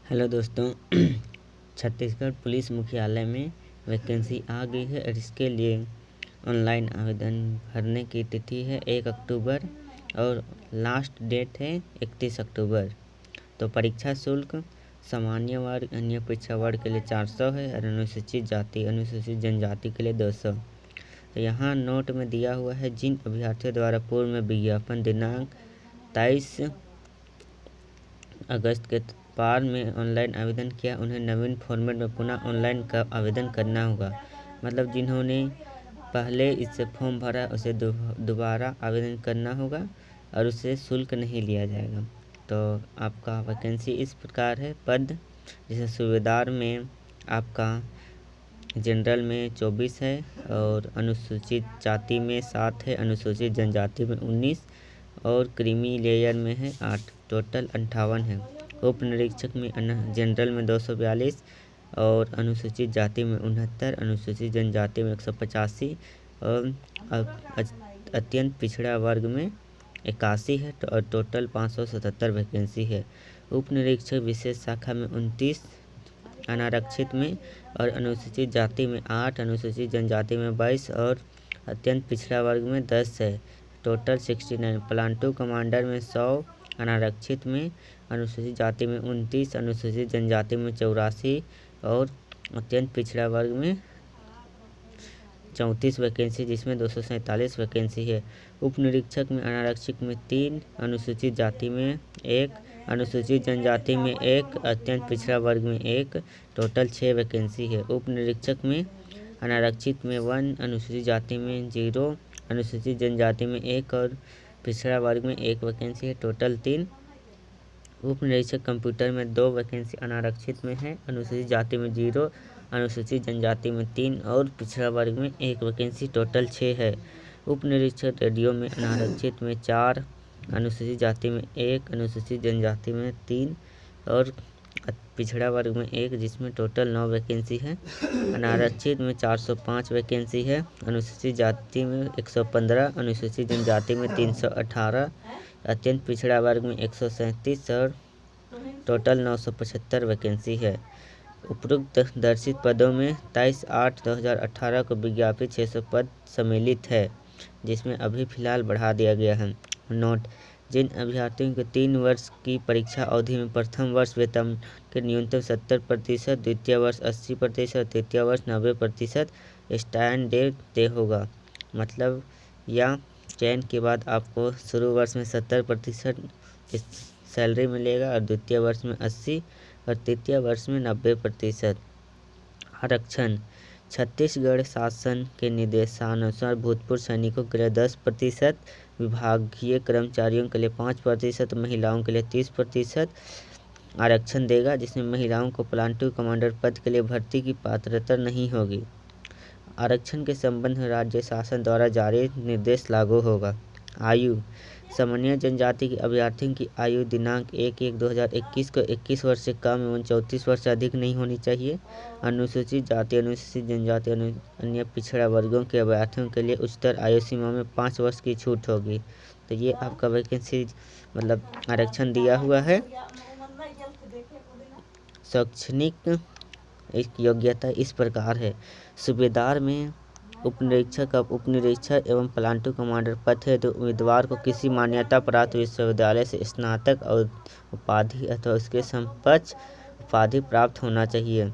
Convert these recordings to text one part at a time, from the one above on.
Hello दोस्तों। Chhattisgarh police मुख्यालय में वैकेंसी आ गई है और इसके लिए ऑनलाइन आवेदन भरने की तिथि है 1 अक्टूबर और लास्ट डेट है 31 अक्टूबर। तो परीक्षा शुल्क सामान्य वर्ग अन्य पिछड़ा वर्ग के लिए 400 है और अनुसूचित जाति अनुसूचित जनजाति के लिए 200। तो यहाँ नोट में दिया हुआ है, जिन अभ्यर्थियों द्वारा पूर्व में विज्ञापन दिनांक 23 अगस्त के पार में ऑनलाइन आवेदन किया, उन्हें नवीन फॉर्मेट में पुनः ऑनलाइन का आवेदन करना होगा। मतलब जिन्होंने पहले इससे फॉर्म भरा उसे दोबारा आवेदन करना होगा और उससे शुल्क नहीं लिया जाएगा। तो आपका वैकेंसी इस प्रकार है। पद जैसे सूबेदार में आपका जनरल में 24 है और अनुसूचित जाति में 7 है, अनुसूचित जनजाति में 19 और क्रीमी लेयर में है 8, टोटल 58 है। उप निरीक्षक में जनरल में 242 और अनुसूचित जाति में 69, अनुसूचित जनजाति में 185 और अत्यंत पिछड़ा वर्ग में 81 है और टोटल 577 वैकेंसी है। उप निरीक्षक विशेष शाखा में 29, अनारक्षित में और अनुसूचित जाति में 8, अनुसूचित जनजाति में 22 और अत्यंत पिछड़ा वर्ग में 10 है, टोटल 69। प्लाटून कमांडर में 100, अनारक्षित में अनुसूचित जाति में 29, अनुसूचित जनजाति में 84 और अत्यंत पिछड़ा वर्ग में 34 वैकेंसी, जिसमें 247 वैकेंसी है। उप निरीक्षक में अनारक्षित में 3, अनुसूचित जाति में 1, अनुसूचित जनजाति में 1, अत्यंत पिछड़ा वर्ग में 1, टोटल 6 वैकेंसी है। उप निरीक्षक में अनारक्षित में 1, अनुसूचित जाति में 0, अनुसूचित जनजाति में 1 और पिछड़ा वर्ग में 1 वैकेंसी है, टोटल 3। उप निरीक्षक कंप्यूटर में 2 वैकेंसी अनारक्षित में है, अनुसूचित जाति में 0, अनुसूचित जनजाति में 3 और पिछड़ा वर्ग में 1 वैकेंसी, टोटल 6 है। उप निरीक्षक रेडियो में अनारक्षित में 4, अनुसूचित जाति में 1, अनुसूचित जनजाति में 3 और पिछड़ा वर्ग में 1, जिसमें टोटल 9 वैकेंसी है। अनारक्षित में 405 वैकेंसी है, अनुसूचित जाति में 115, अनुसूचित जनजाति में 318, अत्यंत पिछड़ा वर्ग में 137 और टोटल 975 वैकेंसी है। उपरोक्त दर्शित पदों में 23/8/2018 को विज्ञापित 600 पद सम्मिलित है, जिसमें अभी फिलहाल बढ़ा दिया गया है। नोट: जिन अभ्यर्थियों को 3 वर्ष की परीक्षा अवधि में प्रथम वर्ष वेतन के न्यूनतम 70%, द्वितीय वर्ष 80%, तृतीय वर्ष 90% स्टाइपेंड दे होगा। मतलब या चयन के बाद आपको शुरू वर्ष में 70% सैलरी मिलेगा और द्वितीय वर्ष में 80 और तृतीय वर्ष में 90%। आरक्षण: छत्तीसगढ़ शासन के निर्देशानुसार भूतपूर्व सैनिकों के लिए 10%, विभागीय कर्मचारियों के लिए 5%, महिलाओं के लिए 30% आरक्षण देगा, जिसमें महिलाओं को प्लाटून कमांडर पद के लिए भर्ती की पात्रता नहीं होगी। आरक्षण के संबंध में राज्य शासन द्वारा जारी निर्देश लागू होगा। आयु: सामान्य जनजाति के अभ्यर्थियों की आयु दिनांक 1/1/2021 को 21 वर्ष से कम एवं 34 वर्ष से अधिक नहीं होनी चाहिए। अनुसूचित जाति अनुसूचित जनजाति अन्य पिछड़ा वर्गों के अभ्यर्थियों के लिए उच्चतर आयु सीमा में 5 वर्ष की छूट होगी। तो ये आपका वैकेंसी मतलब आरक्षण दिया हुआ है। शैक्षणिक योग्यता इस प्रकार है। सूबेदार में उप निरीक्षक एवं प्लाटून कमांडर पद है, तो उम्मीदवार को किसी मान्यता प्राप्त विश्वविद्यालय से स्नातक और उपाधि अथवा उसके समकक्ष उपाधि प्राप्त होना चाहिए।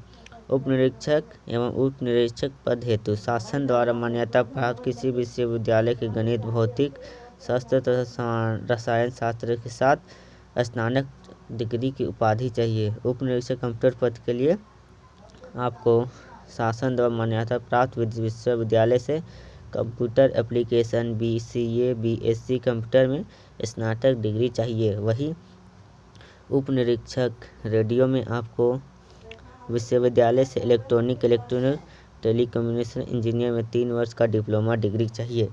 उप निरीक्षक एवं उप निरीक्षक पद हेतु शासन द्वारा मान्यता प्राप्त किसी विश्वविद्यालय के गणित, भौतिक शास्त्र तथा रसायन शास्त्र के साथ स्नातक डिग्री की उपाधि चाहिए। उप निरीक्षक कंप्यूटर पद के लिए आपको शासन द्वारा मान्यता प्राप्त विश्वविद्यालय से computer application BCA BSc computer में स्नातक डिग्री चाहिए। वही उप निरीक्षक रेडियो में आपको विश्वविद्यालय से इलेक्ट्रॉनिक टेलीकम्युनिकेशन इंजीनियर में 3 वर्ष का डिप्लोमा डिग्री चाहिए।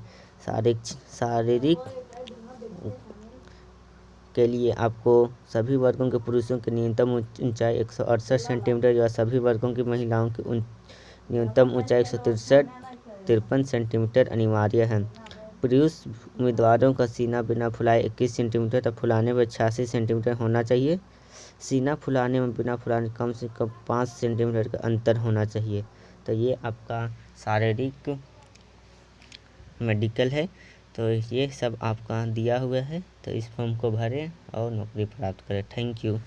शारीरिक के लिए आपको सभी वर्गों के पुरुषों की न्यूनतम ऊंचाई 168 सेंटीमीटर या सभी वर्गों की महिलाओं की न्यूनतम ऊंचाई 163 सेंटीमीटर अनिवार्य है। पुरुष उम्मीदवारों का सीना बिना फुलाए 21 सेंटीमीटर तक फुलाने पर 86 सेंटीमीटर होना चाहिए। सीना फुलाने में बिना फुलाने कम से कम 5 सेंटीमीटर का अंतर होना चाहिए। तो ये आपका शारीरिक मेडिकल है। तो ये सब आपका दिया हुआ है, तो इस फॉर्म को भरें और नौकरी प्राप्त करें। Thank you.